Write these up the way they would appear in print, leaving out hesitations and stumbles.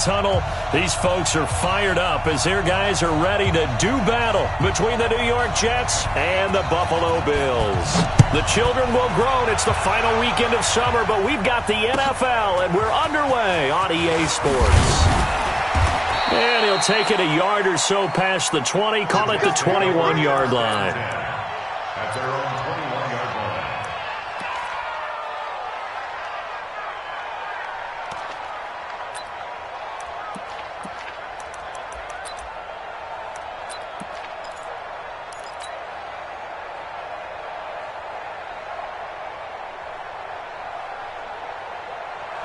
Tunnel. These folks are fired up as their guys are ready to do battle between the New York Jets and the Buffalo Bills. The children will groan. It's the final weekend of summer, but we've got the NFL, and we're underway on EA Sports. And he'll take it a yard or so past the 20, call it the 21-yard line. At their own 21-yard line.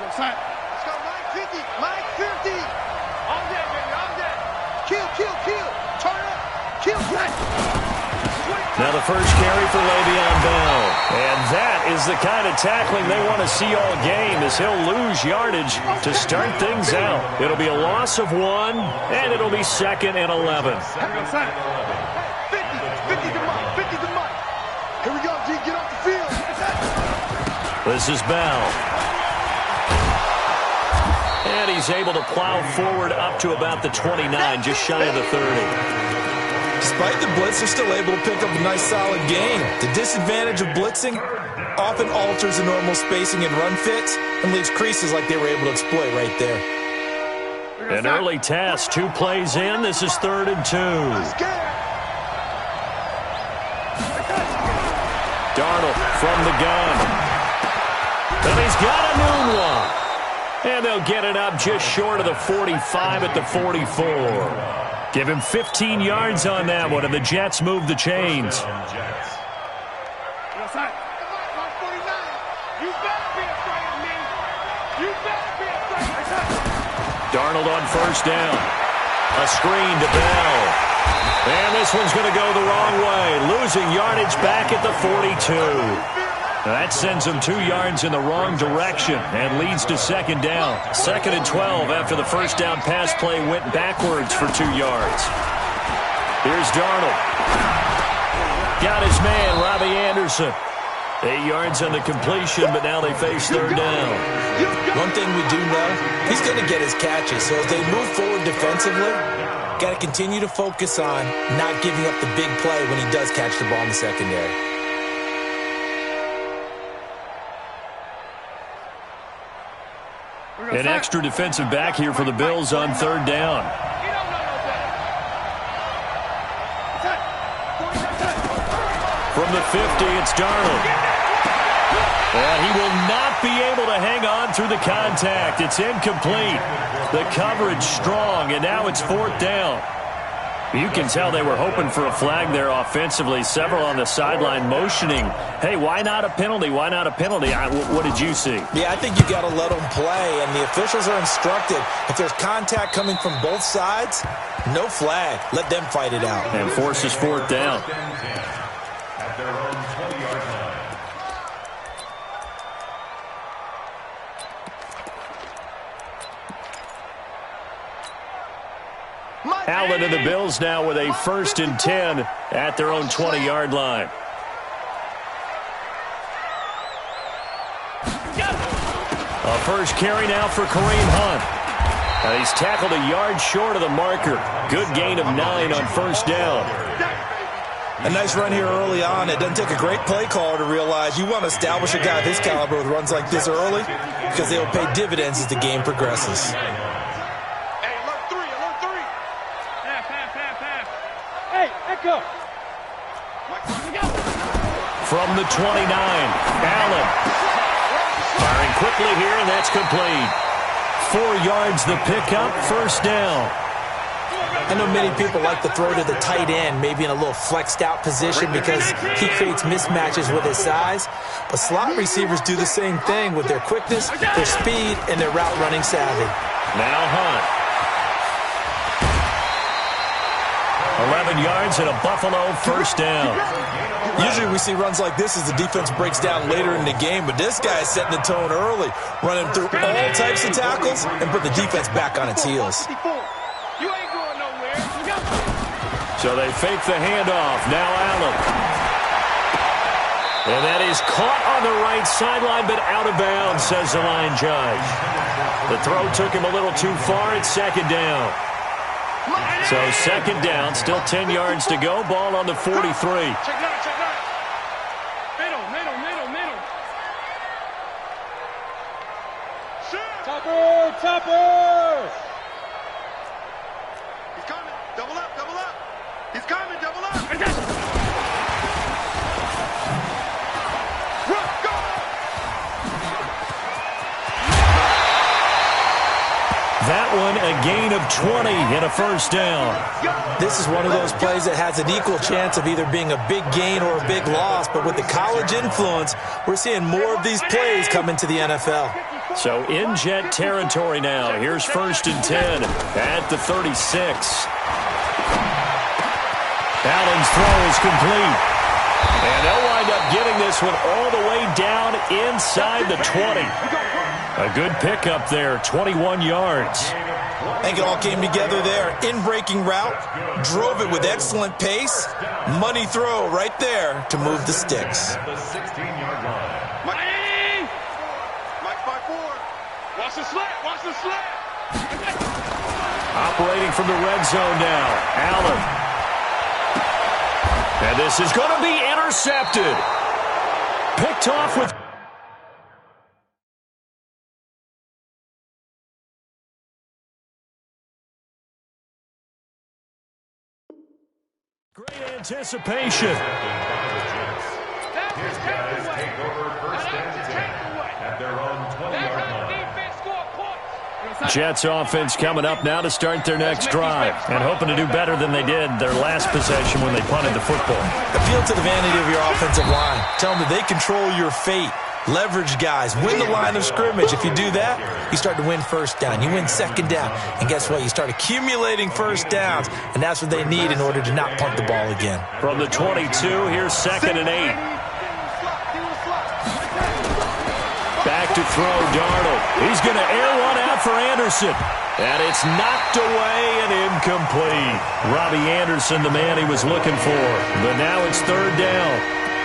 Let's go, Mike 50, Mike 50. On deck, baby, on deck. Kill, kill, kill. Turn up. Kill, cut. Now the first carry for Le'Veon Bell. And that is the kind of tackling they want to see all game, as he'll lose yardage to start things out. It'll be a loss of 1, and it'll be 2nd and 11. 50, 50 to Mike, 50 to Mike. Here we go, G, get off the field. This is Bell. And he's able to plow forward up to about the 29, just shy of the 30. Despite the blitz, they're still able to pick up a nice, solid gain. The disadvantage of blitzing often alters the normal spacing and run fits and leaves creases like they were able to exploit right there. An early task, 2 plays in. This is 3rd and 2. Darnold from the gun. And he's got a noon one. And they'll get it up just short of the 45 at the 44. Give him 15 yards on that one, and the Jets move the chains. Darnold on first down. A screen to Bell. And this one's going to go the wrong way. Losing yardage back at the 42. That sends him 2 yards in the wrong direction and leads to 2nd down. 2nd and 12 after the first down pass play went backwards for 2 yards. Here's Darnold. Got his man, Robbie Anderson. 8 yards on the completion, but now they face 3rd down. One thing we do know, he's going to get his catches. So as they move forward defensively, got to continue to focus on not giving up the big play when he does catch the ball in the secondary. An extra defensive back here for the Bills on 3rd down. From the 50, it's Darnold. And he will not be able to hang on through the contact. It's incomplete. The coverage strong, and now it's 4th down. You can tell they were hoping for a flag there offensively. Several on the sideline motioning, hey, why not a penalty? Why not a penalty? What did you see? Yeah, I think you got to let them play, and the officials are instructed. If there's contact coming from both sides, no flag. Let them fight it out. And forces 4th down. At their own 20-yard line. Allen and the Bills now with a 1st and 10 at their own 20-yard line. A first carry now for Kareem Hunt. He's tackled a yard short of the marker. Good gain of 9 on 1st down. A nice run here early on. It doesn't take a great play caller to realize you want to establish a guy of his caliber with runs like this early because they will pay dividends as the game progresses. From the 29, Allen. Firing quickly here, and that's complete. 4 yards the pickup, 1st down. I know many people like to throw to the tight end, maybe in a little flexed out position because he creates mismatches with his size. But slot receivers do the same thing with their quickness, their speed, and their route running savvy. Now Hunt. 11 yards and a Buffalo 1st down. Usually we see runs like this as the defense breaks down later in the game, but this guy is setting the tone early, running through all types of tackles and put the defense back on its heels. So they fake the handoff. Now Allen. And that is caught on the right sideline, but out of bounds, says the line judge. The throw took him a little too far. It's second down. So second down, still 10 yards to go. Ball on the 43. Check that. Middle. Topper! He's coming. Double up. He's coming, double up. That one, a gain of 20 and a first down. This is one of those plays that has an equal chance of either being a big gain or a big loss, but with the college influence, we're seeing more of these plays come into the NFL. So in Jet territory now. Here's first and 10 at the 36. Allen's throw is complete. And they'll wind up getting this one all the way down inside the 20. A good pickup there, 21 yards. I think it all came together there. In-breaking route, drove it with excellent pace. Money throw right there to move the sticks. The 16-yard line. Mike 5-4. Watch the slant. Operating from the red zone now, Allen. And this is going to be intercepted. Picked off with... Great anticipation. His guys take over first and 10 at their own 20-yard line. Jets offense coming up now to start their next drive and hoping to do better than they did their last possession when they punted the football. Appeal to the vanity of your offensive line. Tell them that they control your fate. Leverage guys. Win the line of scrimmage. If you do that, you start to win first down. You win second down. And guess what? You start accumulating first downs. And that's what they need in order to not punt the ball again. From the 22, here's second and 8. Back to throw, Darnold. He's going to air one out for Anderson. And it's knocked away and incomplete. Robbie Anderson, the man he was looking for. But now it's third down.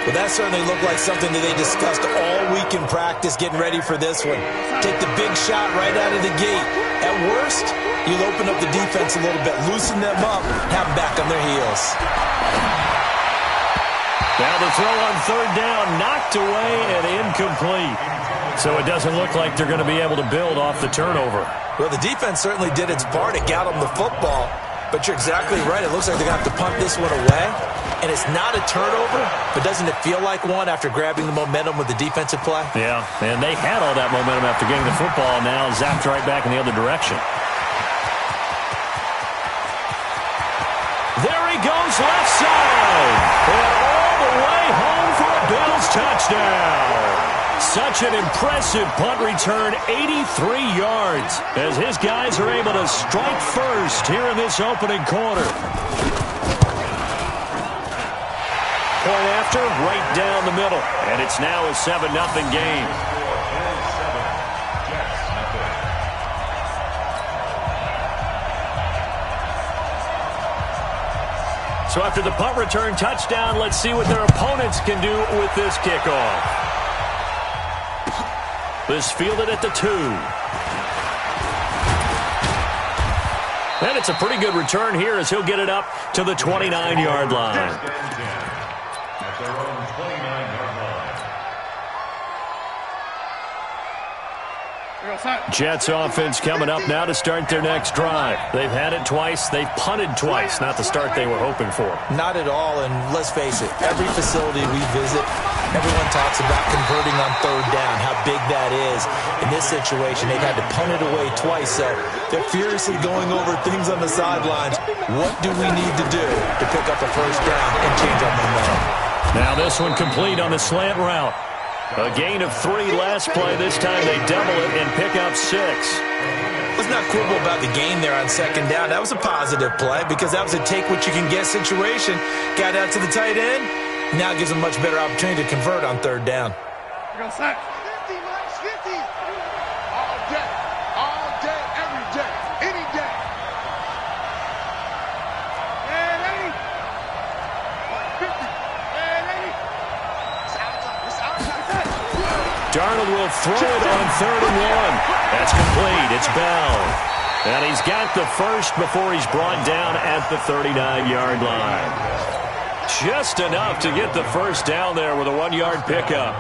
Well, that certainly looked like something that they discussed all week in practice, getting ready for this one. Take the big shot right out of the gate. At worst, you'll open up the defense a little bit, loosen them up, have them back on their heels. Now the throw on third down, knocked away and incomplete. So it doesn't look like they're going to be able to build off the turnover. Well, the defense certainly did its part. It got them the football. But you're exactly right. It looks like they're going to have to punt this one away. And it's not a turnover, but doesn't it feel like one after grabbing the momentum with the defensive play? Yeah, and they had all that momentum after getting the football, and now zapped right back in the other direction. There he goes, left side. And all the way home for a Bills touchdown. Such an impressive punt return, 83 yards, as his guys are able to strike first here in this opening quarter. Point after, right down the middle, and it's now a 7-0 game. So after the punt return touchdown, let's see what their opponents can do with this kickoff. This fielded at the 2. And it's a pretty good return here as he'll get it up to the 29-yard line. At their own 29-yard line. Jets offense coming up now to start their next drive. They've had it twice. They've punted twice. Not the start they were hoping for. Not at all, and let's face it, every facility we visit, everyone talks about converting on third down, how big that is. In this situation, they've had to punt it away twice, so they're furiously going over things on the sidelines. What do we need to do to pick up a first down and change our momentum? Now this one complete on the slant route. A gain of 3 last play. This time they double it and pick up 6. Let's not quibble about the gain there on second down. That was a positive play because that was a take-what-you-can-get situation. Got out to the tight end. Now it gives them a much better opportunity to convert on third down. 50, Mike, 50. All day, every day, any day. And 80. 50. And 80. It's our time. Darnold will throw it on 3rd and 1. That's complete. It's Bell. And he's got the first before he's brought down at the 39-yard line. Just enough to get the first down there with a 1-yard pickup.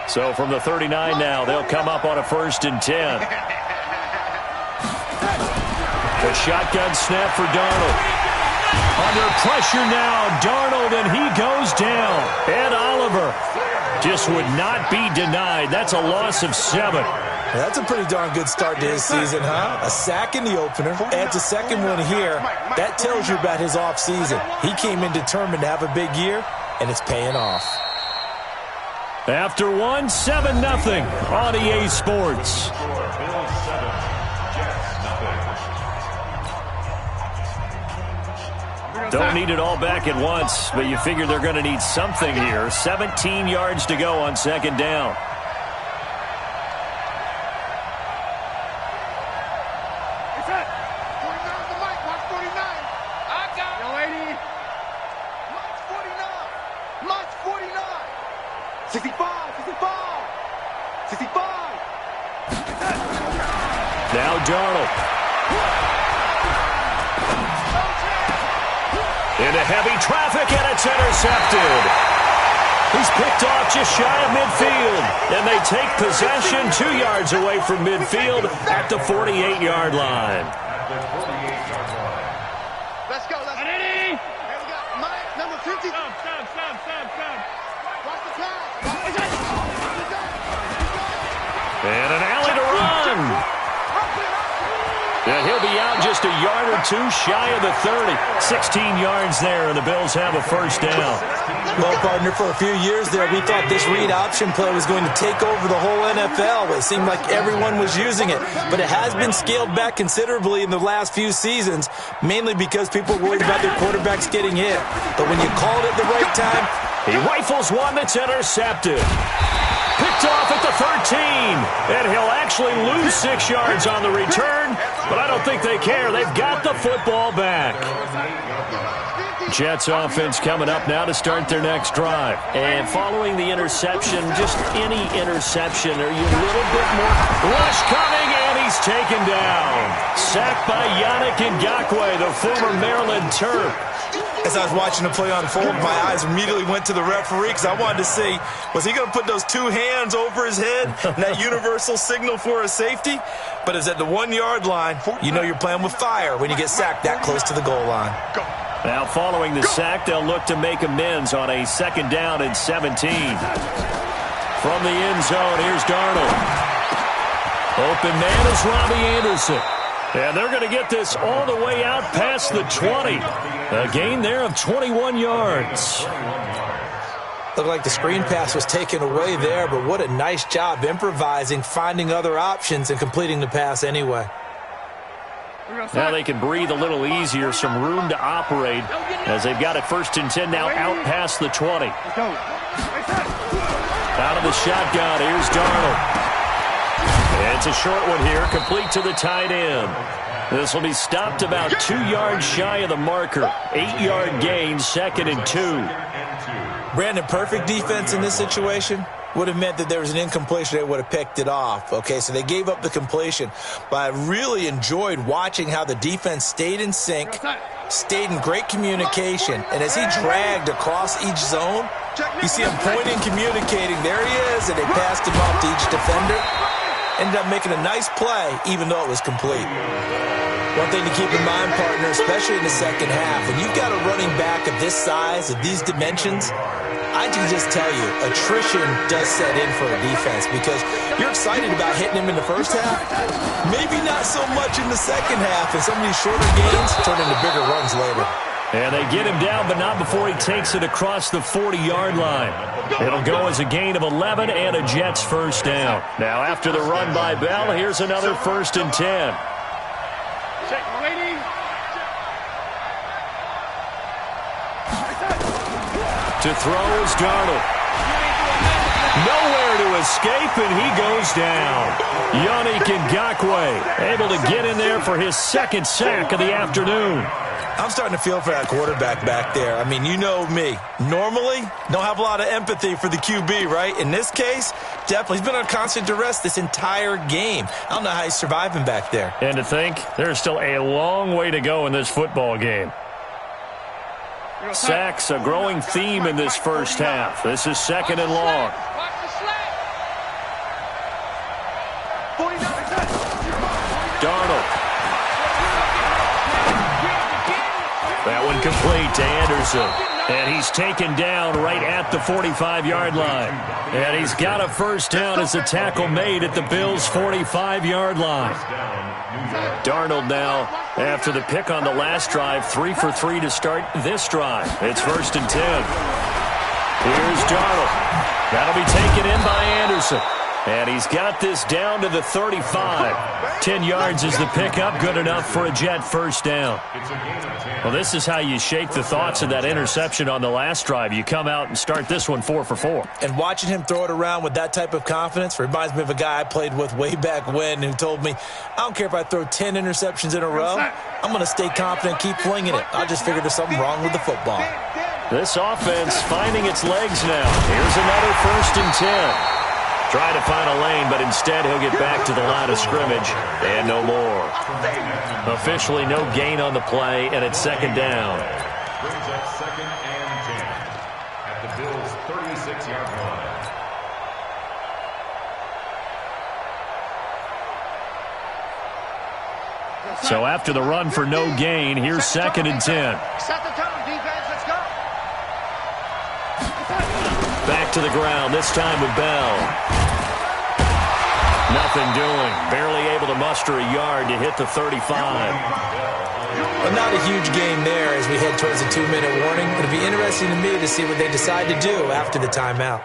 So from the 39 now, they'll come up on a 1st and 10. The shotgun snap for Darnold. Under pressure now, Darnold, and he goes down. Ed Oliver just would not be denied. That's a loss of 7. That's a pretty darn good start to his season, huh? A sack in the opener, adds a second one here. That tells you about his offseason. He came in determined to have a big year, and it's paying off. After 1, 7-0 on EA Sports. Don't need it all back at once, but you figure they're going to need something here. 17 yards to go on 2nd down. Now Darnold. Into heavy traffic, and it's intercepted. He's picked off just shy of midfield, and they take possession 2 yards away from midfield at the 48-yard line. Let's go. Let's go. Here we go. Mike, number 50. Stop. Watch the pass. And an alley to run. And he'll be out just a yard or two shy of the 30. 16 yards there, and the Bills have a 1st down. Well, partner, for a few years there, we thought this read option play was going to take over the whole NFL. It seemed like everyone was using it, but it has been scaled back considerably in the last few seasons, mainly because people are worried about their quarterbacks getting hit. But when you called it the right time, he rifles one that's intercepted. Picked off at the 13, and he'll actually lose 6 yards on the return, but I don't think they care. They've got the football back. Jets offense coming up now to start their next drive. And following the interception, just any interception, are you a little bit more? Rush coming, and he's taken down. Sacked by Yannick Ngakoue, the former Maryland Terp. As I was watching the play unfold, my eyes immediately went to the referee because I wanted to see, was he going to put those 2 hands over his head and that universal signal for a safety? But it's at the 1-yard line. You know you're playing with fire when you get sacked that close to the goal line. Now following the sack, they'll look to make amends on a 2nd down and 17. From the end zone, here's Darnold. Open man is Robbie Anderson. And they're going to get this all the way out past the 20. A gain there of 21 yards. Looked like the screen pass was taken away there, but what a nice job improvising, finding other options, and completing the pass anyway. Now they can breathe a little easier, some room to operate as they've got it 1st and 10 now out past the 20. Out of the shotgun, here's Darnold. It's a short one here, complete to the tight end. This will be stopped about 2 yards shy of the marker. 8-yard gain, 2nd and 2. Brandon, perfect defense in this situation would have meant that there was an incompletion. They would have picked it off. Okay, so they gave up the completion. But I really enjoyed watching how the defense stayed in sync, stayed in great communication. And as he dragged across each zone, you see him pointing, communicating. There he is, and they passed him off to each defender. Ended up making a nice play, even though it was complete. One thing to keep in mind, partner, especially in the second half, when you've got a running back of this size, of these dimensions, I can just tell you, attrition does set in for a defense because you're excited about hitting him in the first half, maybe not so much in the second half, and some of these shorter gains turn into bigger runs later. And they get him down, but not before he takes it across the 40-yard line. It'll go as a gain of 11 and a Jets 1st down. Now after the run by Bell, here's another 1st and 10. To throw is Darnold. Nowhere to escape, and he goes down. Yannick Ngakoue able to get in there for his 2nd sack of the afternoon. I'm starting to feel for that quarterback back there. I mean, you know me. Normally, don't have a lot of empathy for the QB, right? In this case, definitely. He's been on constant duress this entire game. I don't know how he's surviving back there. And to think, there's still a long way to go in this football game. Sacks, a growing theme in this first half. This is second and long. Darnold. That one complete to Anderson. And he's taken down right at the 45-yard line. And he's got a first down as a tackle made at the Bills' 45-yard line. Darnold now, after the pick on the last drive, 3 for 3 to start this drive. It's first and 10. Here's Darnold. That'll be taken in by Anderson. And he's got this down to the 35. 10 yards is the pickup, good enough for a Jet first down. Well, this is how you shake the thoughts of that interception on the last drive. You come out and start this one 4 for 4. And watching him throw it around with that type of confidence reminds me of a guy I played with way back when who told me, I don't care if I throw 10 interceptions in a row, I'm going to stay confident, keep flinging it. I just figured there's something wrong with the football. This offense finding its legs now. Here's another first and 10. Try to find a lane, but instead he'll get back to the line of scrimmage and no more. Officially no gain on the play, and it's second down. Brings up second and 10 at the Bills' 36-yard line. So after the run for no gain, here's second and 10. Set the tone, defense. Let's go. Back to the ground, this time with Bell. Nothing doing. Barely able to muster a yard to hit the 35. Well, not a huge gain there as we head towards the 2-minute warning. It'll be interesting to me to see what they decide to do after the timeout.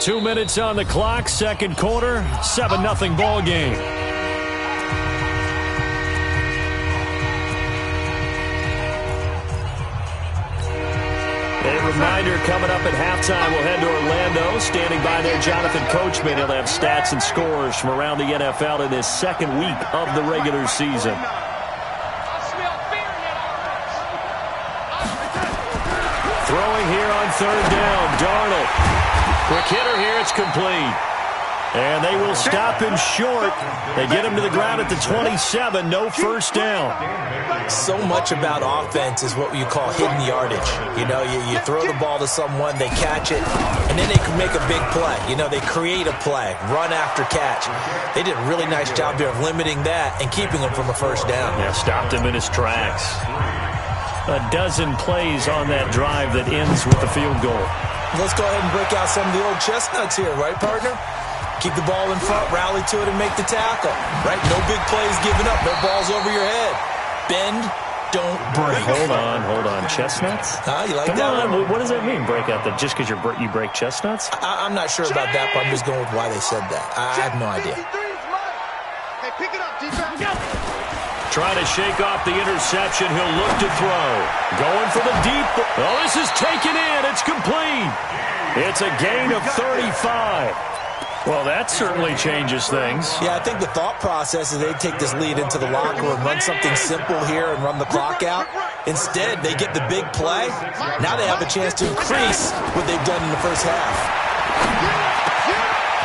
2 minutes on the clock, second quarter, 7-0 ball game. A reminder coming up at halftime, we'll head to Orlando. Standing by there, Jonathan Coachman. He'll have stats and scores from around the NFL in his second week of the regular season. Throwing here on third down, Darnold. Quick hitter here, it's complete. And they will stop him short. They get him to the ground at the 27, no first down. So much about offense is what you call hidden yardage. You know, you throw the ball to someone, they catch it, and then they can make a big play. You know, they create a play, run after catch. They did a really nice job there of limiting that and keeping him from a first down. Yeah, stopped him in his tracks. A dozen plays on that drive that ends with the field goal. Let's go ahead and break out some of the old chestnuts here, right, partner? Keep the ball in front, rally to it, and make the tackle. Right? No big plays given up. No balls over your head. Bend, don't break. Hold on. Chestnuts? You like Come that on. one? What does that mean, break out? Just because you break chestnuts? I'm not sure about that, but I'm just going with why they said that. I have no idea. Hey, pick it up, defense. Trying to shake off the interception. He'll look to throw. Going for the deep. Oh, this is taken in. It's complete. It's a gain of 35. Well, that certainly changes things. Yeah, I think the thought process is they take this lead into the locker room, run something simple here and run the clock out. Instead, they get the big play. Now they have a chance to increase what they've done in the first half.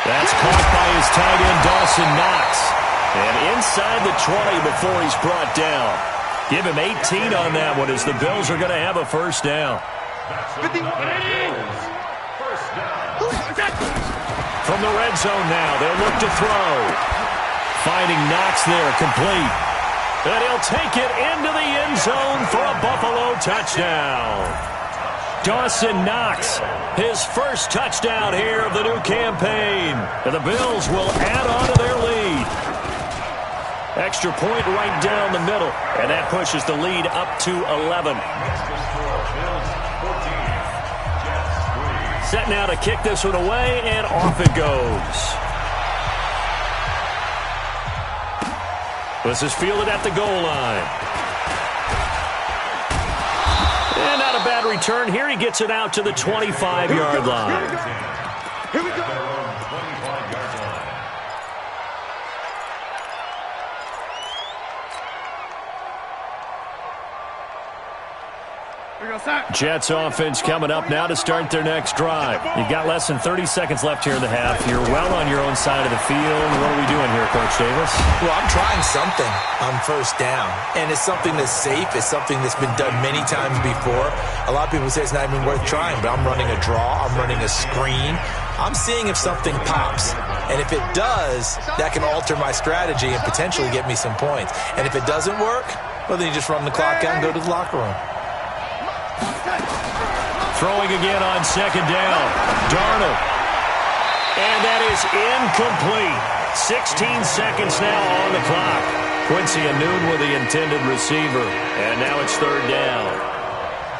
That's caught by his tight end, Dawson Knox. And inside the 20 before he's brought down. Give him 18 on that one as the Bills are going to have a first down. From the red zone now, they'll look to throw. Finding Knox there, complete. And he'll take it into the end zone for a Buffalo touchdown. Dawson Knox, his first touchdown here of the new campaign. And the Bills will add on to their lead. Extra point right down the middle. And that pushes the lead up to 11. Set now to kick this one away, and off it goes. This is fielded at the goal line. And not a bad return. Here he gets it out to the 25-yard line. Here we go. Jets offense coming up now to start their next drive. You've got less than 30 seconds left here in the half. You're well on your own side of the field. What are we doing here, Coach Davis? Well, I'm trying something on first down, and it's something that's safe. It's something that's been done many times before. A lot of people say it's not even worth trying, but I'm running a draw. I'm running a screen. I'm seeing if something pops, and if it does, that can alter my strategy and potentially get me some points. And if it doesn't work, well, then you just run the clock out and go to the locker room. Throwing again on second down. Darnold. And that is incomplete. 16 seconds now on the clock. Quincy Noon with the intended receiver. And now it's third down.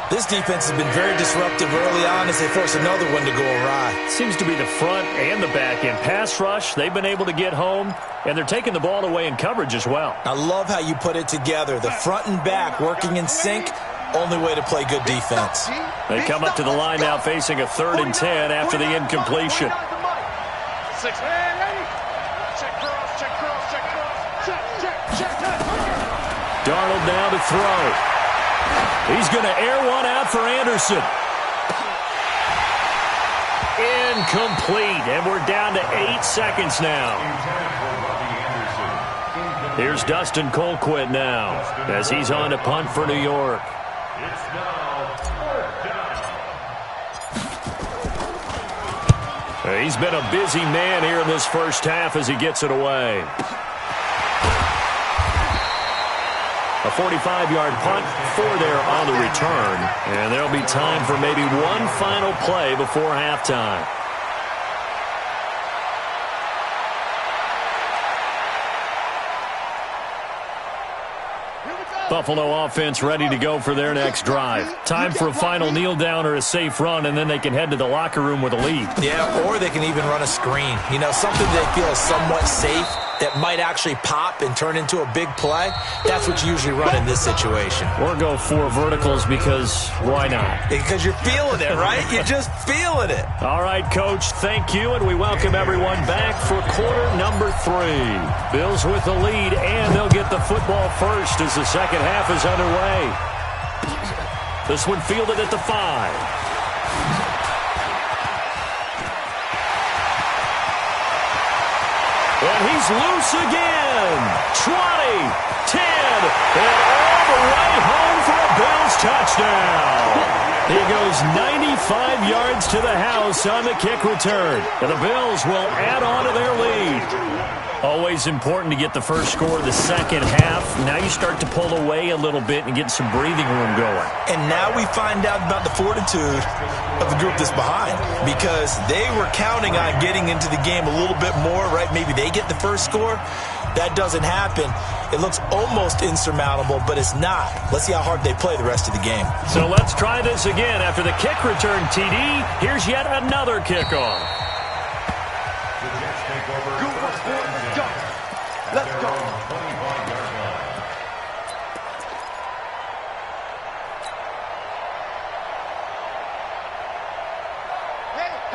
This defense has been very disruptive early on as they force another one to go awry. Seems to be the front and the back end. Pass rush, they've been able to get home, and they're taking the ball away in coverage as well. I love how you put it together. The front and back working in sync, only way to play good defense. They come up to the line now facing a 3rd and 10 after the incompletion. Darnold now to throw. He's going to air one out for Anderson. Incomplete, and we're down to 8 seconds now. Here's Dustin Colquitt now as he's on to punt for New York. It's now 4th down. He's been a busy man here in this first half as he gets it away. A 45-yard punt, 4 there on the return. And there'll be time for maybe one final play before halftime. Buffalo offense ready to go for their next drive. Time for a final kneel down or a safe run, and then they can head to the locker room with a lead. Yeah, or they can even run a screen. You know, something they feel is somewhat safe that might actually pop and turn into a big play. That's what you usually run in this situation. Or go 4 verticals because why not? Because you're feeling it, right? You're just feeling it. All right, Coach, thank you, and we welcome everyone back for quarter number 3. Bills with the lead, and they'll get the football first as the second half is underway. This one fielded at the 5. And he's loose again. 20, 10, and all the way home for a Bills touchdown. He goes 95 yards to the house on the kick return. And the Bills will add on to their lead. Always important to get the first score of the second half. Now you start to pull away a little bit and get some breathing room going. And now we find out about the fortitude of the group that's behind, because they were counting on getting into the game a little bit more, right? Maybe they get the first score. That doesn't happen. It looks almost insurmountable, but it's not. Let's see how hard they play the rest of the game. So let's try this again. After the kick return TD, here's yet another kickoff. The Jets take over. Let's go.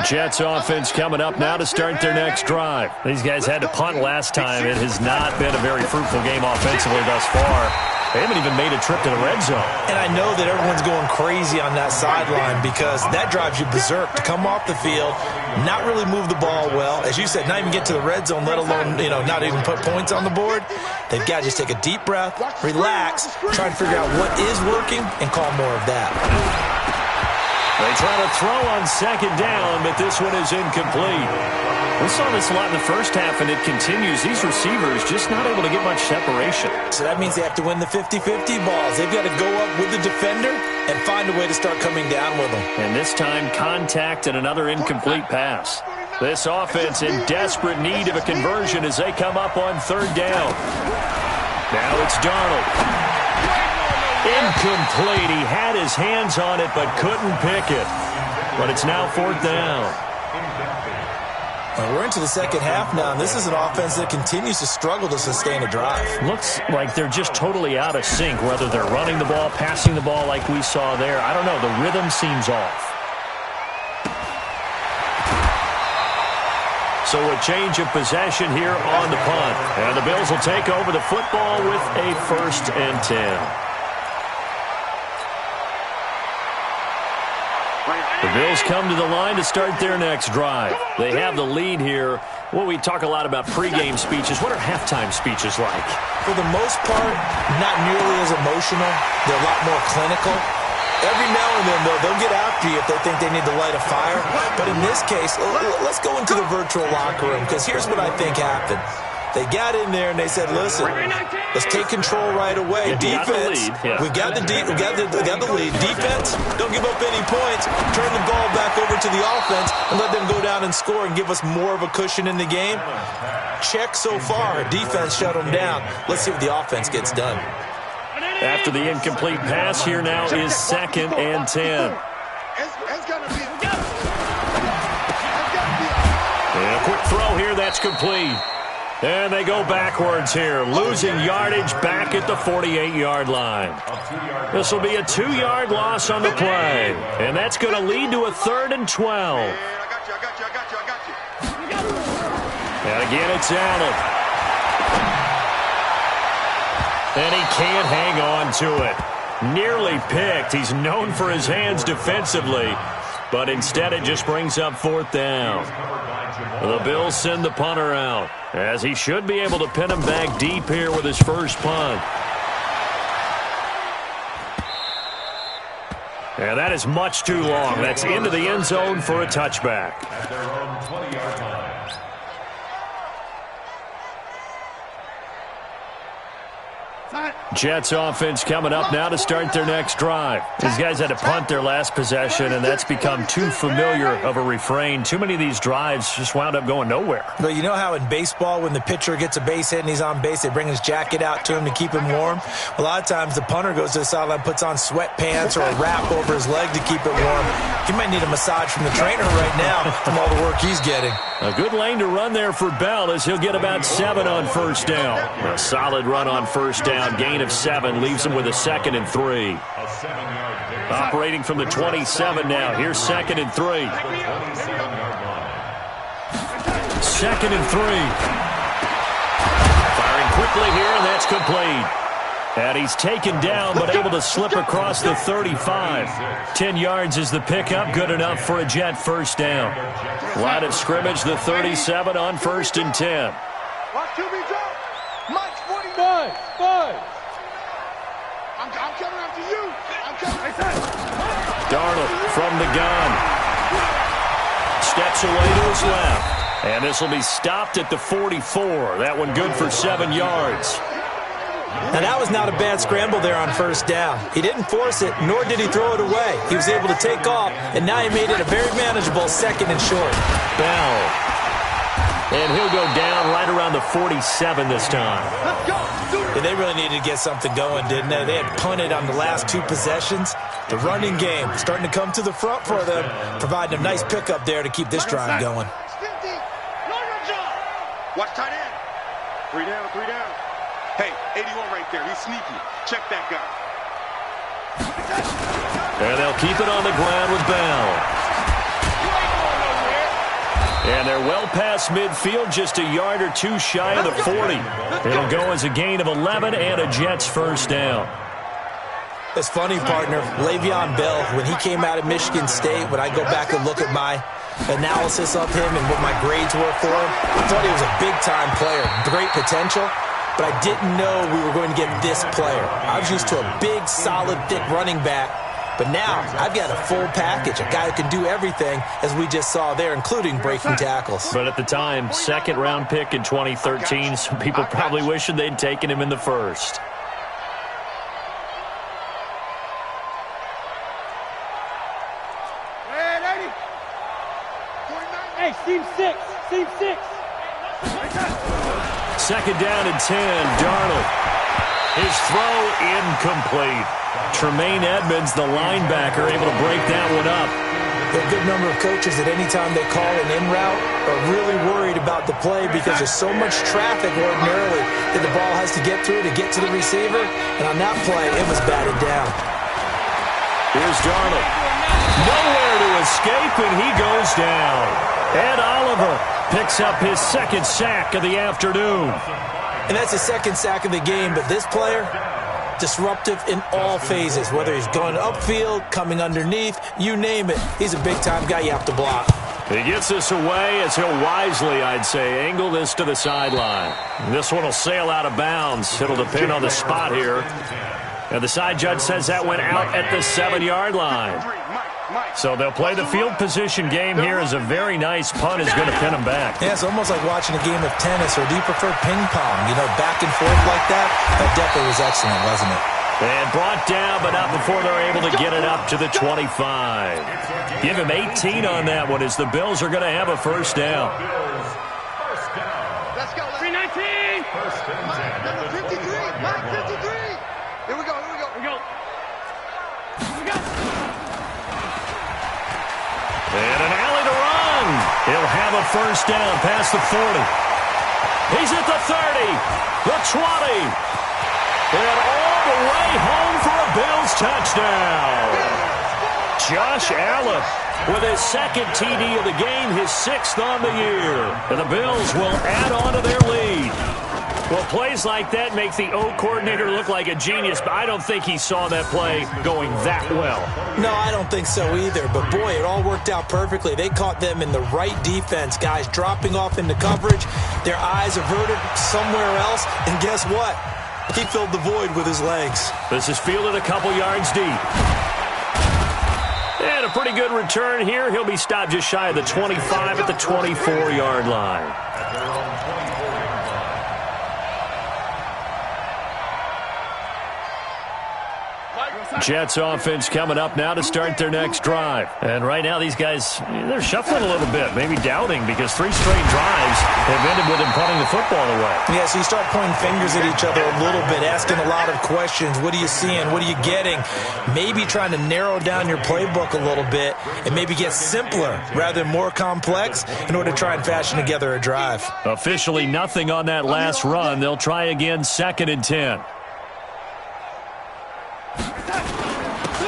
Jets offense coming up now to start their next drive. These guys had to punt last time. It has not been a very fruitful game offensively thus far. They haven't even made a trip to the red zone. And I know that everyone's going crazy on that sideline because that drives you berserk to come off the field, not really move the ball well. As you said, not even get to the red zone, let alone, not even put points on the board. They've got to just take a deep breath, relax, try to figure out what is working, and call more of that. They try to throw on second down, but this one is incomplete. We saw this a lot in the first half, and it continues. These receivers just not able to get much separation. So that means they have to win the 50-50 balls. They've got to go up with the defender and find a way to start coming down with them. And this time, contact and another incomplete pass. This offense in desperate need of a conversion as they come up on third down. Now it's Darnold. Incomplete. He had his hands on it but couldn't pick it. But it's now fourth down. We're into the second half now, and this is an offense that continues to struggle to sustain a drive. Looks like they're just totally out of sync, whether they're running the ball, passing the ball like we saw there. I don't know. The rhythm seems off. So a change of possession here on the punt. And the Bills will take over the football with a 1st and 10. The Bills come to the line to start their next drive. They have the lead here. Well, we talk a lot about pregame speeches. What are halftime speeches like? For the most part, not nearly as emotional. They're a lot more clinical. Every now and then, though, they'll get after you if they think they need to light a fire. But in this case, let's go into the virtual locker room, because here's what I think happened. They got in there and they said, listen, let's take control right away. Defense, we got the lead. Defense, don't give up any points. Turn the ball back over to the offense and let them go down and score and give us more of a cushion in the game. Check so far. Defense shut them down. Let's see what the offense gets done. After the incomplete pass, here now is 2nd and 10. It's got to be. And a quick throw here, that's complete. And they go backwards here, losing yardage back at the 48-yard line. This will be a 2-yard loss on the play. And that's going to lead to a 3rd and 12. I got you. And again, it's Allen. And he can't hang on to it. Nearly picked. He's known for his hands defensively, but instead it just brings up 4th down. The Bills send the punter out, as he should be able to pin him back deep here with his first punt. And that is much too long. That's into the end zone for a touchback. At their own 20-yard line. Jets offense coming up now to start their next drive. These guys had to punt their last possession, and that's become too familiar of a refrain. Too many of these drives just wound up going nowhere. But you know how in baseball, when the pitcher gets a base hit and he's on base, they bring his jacket out to him to keep him warm? A lot of times the punter goes to the sideline, puts on sweatpants or a wrap over his leg to keep it warm. He might need a massage from the trainer right now from all the work he's getting. A good lane to run there for Bell, as he'll get about 7 on first down. A solid run on first down. Gain of 7 leaves him with a 2nd and 3. Operating from the 27 now. Here's 2nd and 3. 2nd and 3. Firing quickly here, and that's complete. And he's taken down, but able to slip across the 35. 10 yards is the pickup, good enough for a Jet first down. Line of scrimmage, the 37 on 1st and 10. Watch QB drop. Mike, 49. 5. I'm coming after you. I'm coming. Darnold from the gun. Steps away to his left. And this will be stopped at the 44. That one good for 7 yards. Now, that was not a bad scramble there on first down. He didn't force it, nor did he throw it away. He was able to take off, and now he made it a very manageable 2nd and short. Bell. And he'll go down right around the 47 this time. And they really needed to get something going, didn't they? They had punted on the last 2 possessions. The running game starting to come to the front for them, providing a nice pickup there to keep this drive going. Watch tight end. 3 down, 3 down. Hey, 81 right there. He's sneaky. Check that guy. And they'll keep it on the ground with Bell. And they're well past midfield, just a yard or 2 shy of the 40. It'll go as a gain of 11 and a Jets first down. It's funny, partner. Le'Veon Bell, when he came out of Michigan State, when I go back and look at my analysis of him and what my grades were for him, I thought he was a big-time player, great potential. But I didn't know we were going to get this player. I was used to a big, solid, thick running back. But now I've got a full package, a guy who can do everything, as we just saw there, including breaking tackles. But at the time, 2nd-round pick in 2013, some people probably wishing they'd taken him in the 1st. Hey, seam 6. Seam 6. 2nd down and 10, Darnold. His throw incomplete. Tremaine Edmonds, the linebacker, able to break that one up. There are a good number of coaches that any time they call an in route are really worried about the play because there's so much traffic ordinarily that the ball has to get through to get to the receiver. And on that play, it was batted down. Here's Darnold. Nowhere to escape, and he goes down. Ed Oliver picks up his 2nd sack of the afternoon. And that's the 2nd sack of the game, but this player, disruptive in all phases, whether he's going upfield, coming underneath, you name it. He's a big-time guy you have to block. He gets this away as he'll wisely, I'd say, angle this to the sideline. This one will sail out of bounds. It'll depend on the spot here. And the side judge says that went out at the 7-yard line. So they'll play the field position game here as a very nice punt is going to pin them back. Yeah, it's almost like watching a game of tennis, or do you prefer ping pong? You know, back and forth like that? That definitely was excellent, wasn't it? And brought down, but not before they're able to get it up to the 25. Give him 18 on that one as the Bills are going to have a first down. Let's go. 319. Number 53. Mike 53. Here we go. And an alley to run. He'll have a first down past the 40. He's at the 30, the 20, and all the way home for a Bills touchdown. Josh Allen with his second TD of the game, his 6th on the year. And the Bills will add on to their lead. Well, plays like that make the O coordinator look like a genius, but I don't think he saw that play going that well. No, I don't think so either. But, boy, it all worked out perfectly. They caught them in the right defense, guys dropping off into coverage, their eyes averted somewhere else, and guess what? He filled the void with his legs. This is fielded a couple yards deep. And a pretty good return here. He'll be stopped just shy of the 25 at the 24-yard line. Jets offense coming up now to start their next drive. And right now these guys, they're shuffling a little bit, maybe doubting, because 3 straight drives have ended with them punting the football away. Yeah, so you start pointing fingers at each other a little bit, asking a lot of questions. What are you seeing? What are you getting? Maybe trying to narrow down your playbook a little bit and maybe get simpler rather than more complex in order to try and fashion together a drive. Officially nothing on that last run. They'll try again 2nd and 10.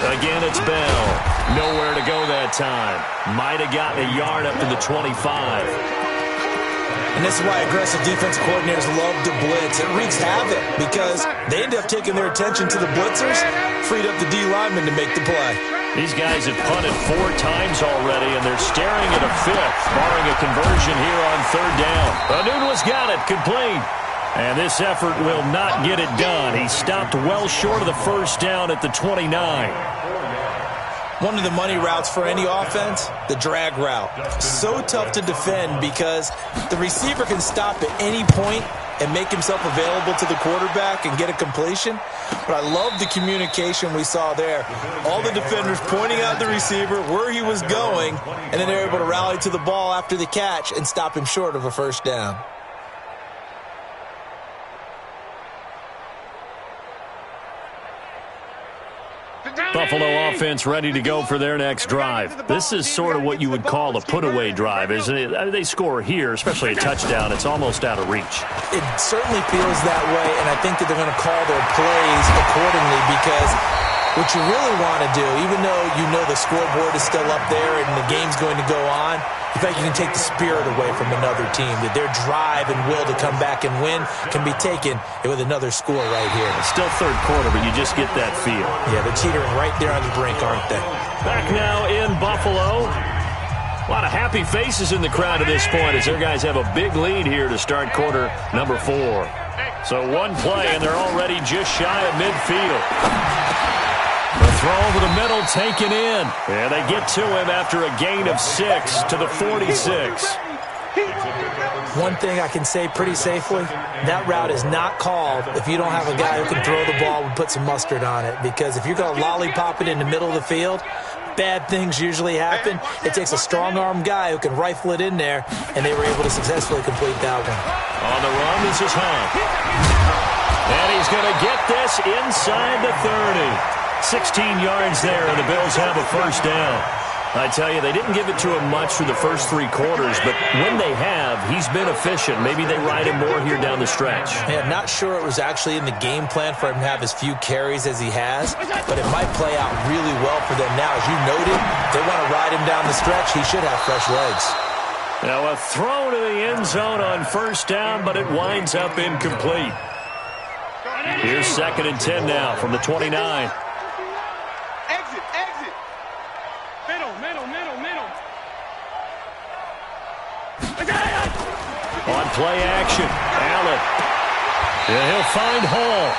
Again, it's Bell. Nowhere to go that time. Might have gotten a yard up to the 25. And this is why aggressive defense coordinators love to blitz. It wreaks havoc because they end up taking their attention to the blitzers, freed up the D linemen to make the play. These guys have punted 4 times already, and they're staring at a 5th, barring a conversion here on 3rd down. Anuno's got it, complete. And this effort will not get it done. He stopped well short of the first down at the 29. One of the money routes for any offense, the drag route. So tough to defend because the receiver can stop at any point and make himself available to the quarterback and get a completion. But I love the communication we saw there. All the defenders pointing out the receiver, where he was going, and then they're able to rally to the ball after the catch and stop him short of a first down. Buffalo offense ready to go for their next drive. This is sort of what you would call a put-away drive, isn't it? I mean, they score here, especially a touchdown. It's almost out of reach. It certainly feels that way, and I think that they're going to call their plays accordingly because what you really want to do, even though you know the scoreboard is still up there and the game's going to go on, in fact, you can take the spirit away from another team, that their drive and will to come back and win can be taken with another score right here. Still 3rd quarter, but you just get that feel. Yeah, they're teetering right there on the brink, aren't they? Back now in Buffalo. A lot of happy faces in the crowd at this point as their guys have a big lead here to start quarter number 4. So one play, and they're already just shy of midfield. The throw over the middle taken in. And they get to him after a gain of 6 to the 46. One thing I can say pretty safely, that route is not called if you don't have a guy who can throw the ball and put some mustard on it. Because if you're going to lollipop it in the middle of the field, bad things usually happen. It takes a strong-arm guy who can rifle it in there, and they were able to successfully complete that one. On the run, this is Hunt. And he's going to get this inside the 30. 16 yards there, and the Bills have a first down. I tell you, they didn't give it to him much through the first 3 quarters, but when they have, he's been efficient. Maybe they ride him more here down the stretch. Yeah, not sure it was actually in the game plan for him to have as few carries as he has, but it might play out really well for them now. As you noted, they want to ride him down the stretch. He should have fresh legs. Now a throw to the end zone on first down, but it winds up incomplete. Here's 2nd and 10 now from the 29. Exit, exit. Middle. On play action, Allen. And he'll find Hall.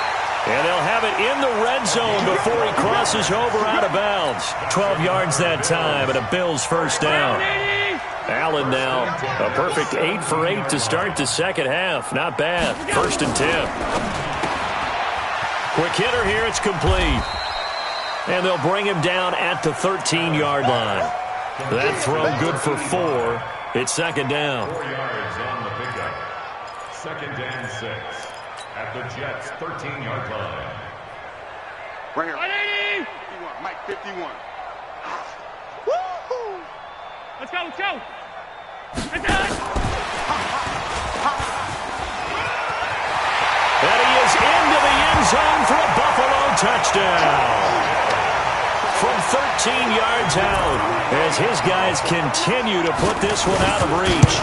And they'll have it in the red zone before he crosses over out of bounds. 12 yards that time and a Bills first down. Allen now a perfect 8 for 8 to start the second half. Not bad. 1st and 10. Quick hitter here. It's complete. And they'll bring him down at the 13-yard line. That throw good for 4. It's 2nd down. 4 yards on the pickup. 2nd and 6 at the Jets' 13-yard line. Right here. 51, Mike 51. Woo-hoo! Let's go. And he is into the end zone for a Buffalo touchdown. From 13 yards out as his guys continue to put this one out of reach.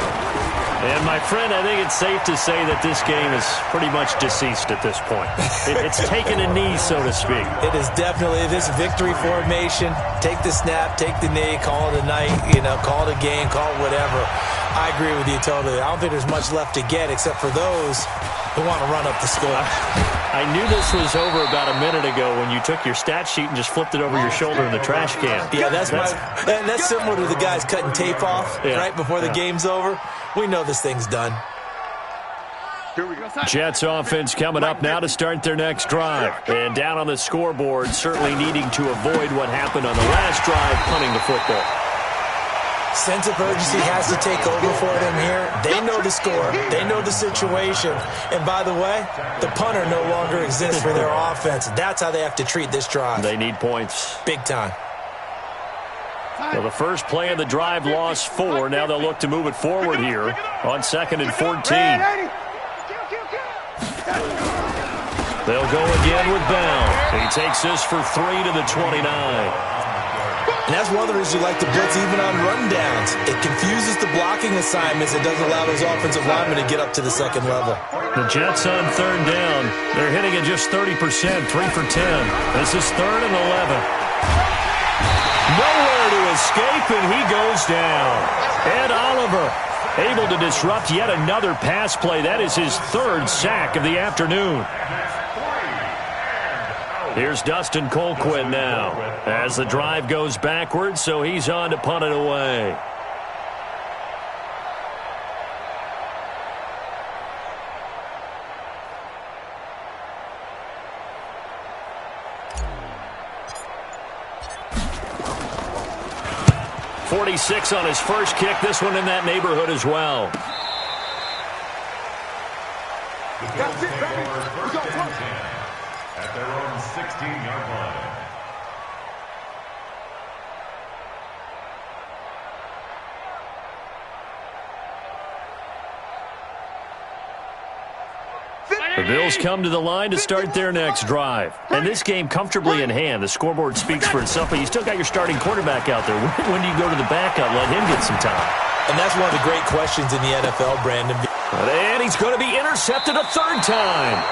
And, my friend, I think it's safe to say that this game is pretty much deceased at this point. It's taken a knee, so to speak. It is definitely this victory formation. Take the snap, take the knee, call it a night, call it a game, call it whatever. I agree with you totally. I don't think there's much left to get except for those who want to run up the score. I knew this was over about a minute ago when you took your stat sheet and just flipped it over your shoulder in the trash can. Yeah, that's similar to the guys cutting tape off right before the game's over. We know this thing's done. Here we go. Jets offense coming up now to start their next drive. And down on the scoreboard, certainly needing to avoid what happened on the last drive, punting the football. Sense of urgency has to take over for them here. They know the score. They know the situation. And by the way, the punter no longer exists for their offense. That's how they have to treat this drive. They need points. Big time. Well, the first play of the drive lost 4. Now they'll look to move it forward here on 2nd and 14. They'll go again with Bell. He takes this for 3 to the 29. And that's one of the reasons you like to blitz even on rundowns. It confuses the blocking assignments. It doesn't allow those offensive linemen to get up to the second level. The Jets on 3rd down. They're hitting at just 30%, 3 for 10. This is 3rd and 11. Nowhere to escape, and he goes down. Ed Oliver able to disrupt yet another pass play. That is his 3rd sack of the afternoon. Here's Dustin Colquitt now as the drive goes backwards, so he's on to punt it away. .46 on his first kick. This one in that neighborhood as well. That's it, baby. We got 10 at their own 16-yard line. The Bills come to the line to start their next drive. And this game comfortably in hand. The scoreboard speaks for itself, but you still got your starting quarterback out there. When do you go to the backup, let him get some time? And that's one of the great questions in the NFL, Brandon. And he's going to be intercepted a 3rd time.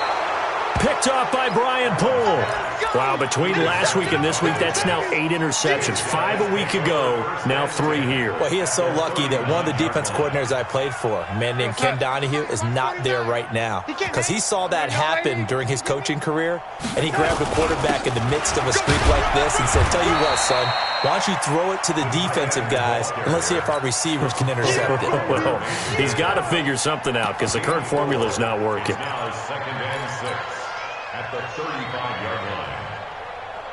Picked off by Brian Poole. Wow, between last week and this week, that's now 8 interceptions. 5 a week ago, now 3 here. Well, he is so lucky that one of the defense coordinators I played for, a man named Ken Donahue, is not there right now. Because he saw that happen during his coaching career, and he grabbed a quarterback in the midst of a streak like this and said, tell you what, son, why don't you throw it to the defensive guys, and let's see if our receivers can intercept it. Well, he's got to figure something out because the current formula is not working. Now 2nd and 6 at the 35-yard line.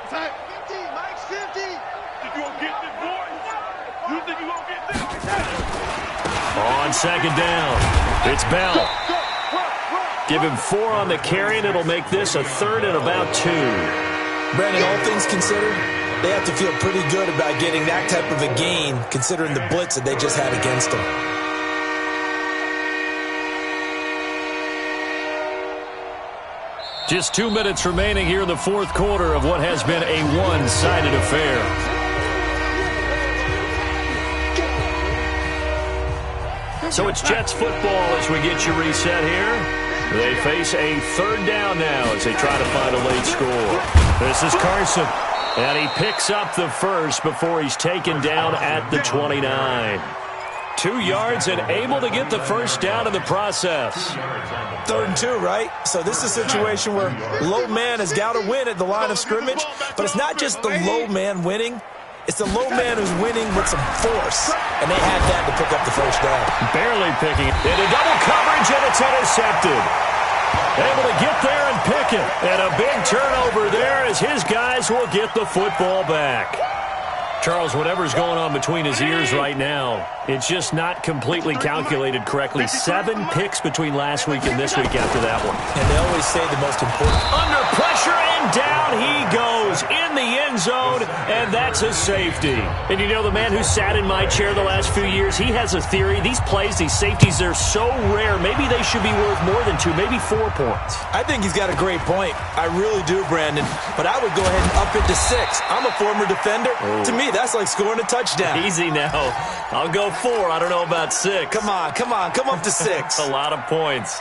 50, Mike's 50. You gonna get this, boy? You think you gonna get this? On 2nd down, it's Bell. Give him 4 on the carry, and it'll make this a 3rd and about 2. Brandon, all things considered, they have to feel pretty good about getting that type of a gain, considering the blitz that they just had against them. Just 2 minutes remaining here in the 4th quarter of what has been a one-sided affair. So it's Jets football as we get you reset here. They face a third down now as they try to find a late score. This is Carson, and he picks up the first before he's taken down at the 29. 2 yards and able to get the first down in the process. 3rd and 2, right? So this is a situation where low man has got to win at the line of scrimmage, but it's not just the low man winning. It's the low man who's winning with some force, and they had that to pick up the first down. Barely picking it. Into double coverage, and it's intercepted. Able to get there and pick it. And a big turnover there as his guys will get the football back. Charles, whatever's going on between his ears right now, it's just not completely calculated correctly. 7 picks between last week and this week after that one. And they always say the most important. Under pressure, and down he goes in the end zone, and that's a safety. And you know, the man who sat in my chair the last few years, he has a theory. These plays, these safeties, they're so rare. Maybe they should be worth more than 2, maybe 4 points. I think he's got a great point. I really do, Brandon. But I would go ahead and up it to 6. I'm a former defender. Oh. To me, that's like scoring a touchdown. Easy now. I'll go 4. I don't know about 6. Come on. Come up to 6. A lot of points.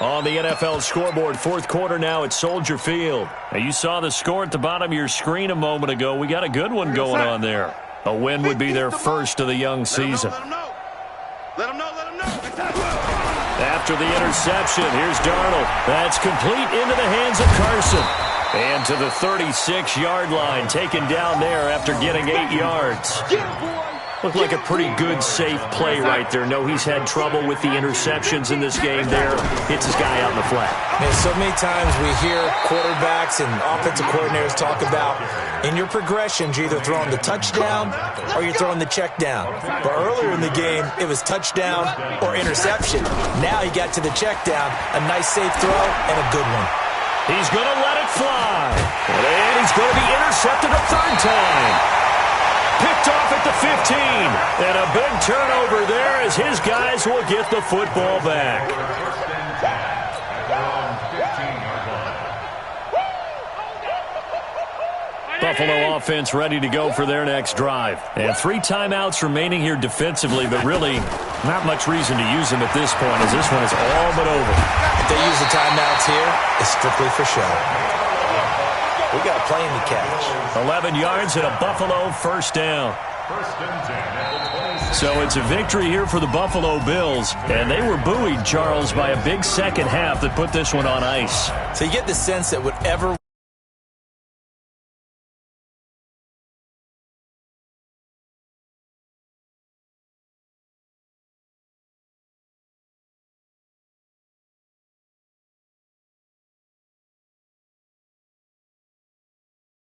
On the NFL scoreboard, 4th quarter now at Soldier Field. Now, you saw the score at the bottom of your screen a moment ago. We got a good one going on there. A win would be their first of the young season. Let him know. After the interception, here's Darnold. That's complete into the hands of Carson. And to the 36-yard line, taken down there after getting 8 yards. Looked like a pretty good, safe play right there. No, he's had trouble with the interceptions in this game there. Hits his guy out in the flat. Man, so many times we hear quarterbacks and offensive coordinators talk about in your progressions, you're either throwing the touchdown or you're throwing the check down. But earlier in the game, it was touchdown or interception. Now he got to the check down, a nice safe throw, and a good one. He's going to let it fly. And he's going to be intercepted a 3rd time. Picked off at the 15. And a big turnover there as his guys will get the football back. Buffalo offense ready to go for their next drive. And 3 timeouts remaining here defensively, but really not much reason to use them at this point as this one is all but over. If they use the timeouts here, it's strictly for show. We got a plane to catch. 11 yards and a Buffalo first down. So it's a victory here for the Buffalo Bills. And they were buoyed, Charles, by a big second half that put this one on ice. So you get the sense that whatever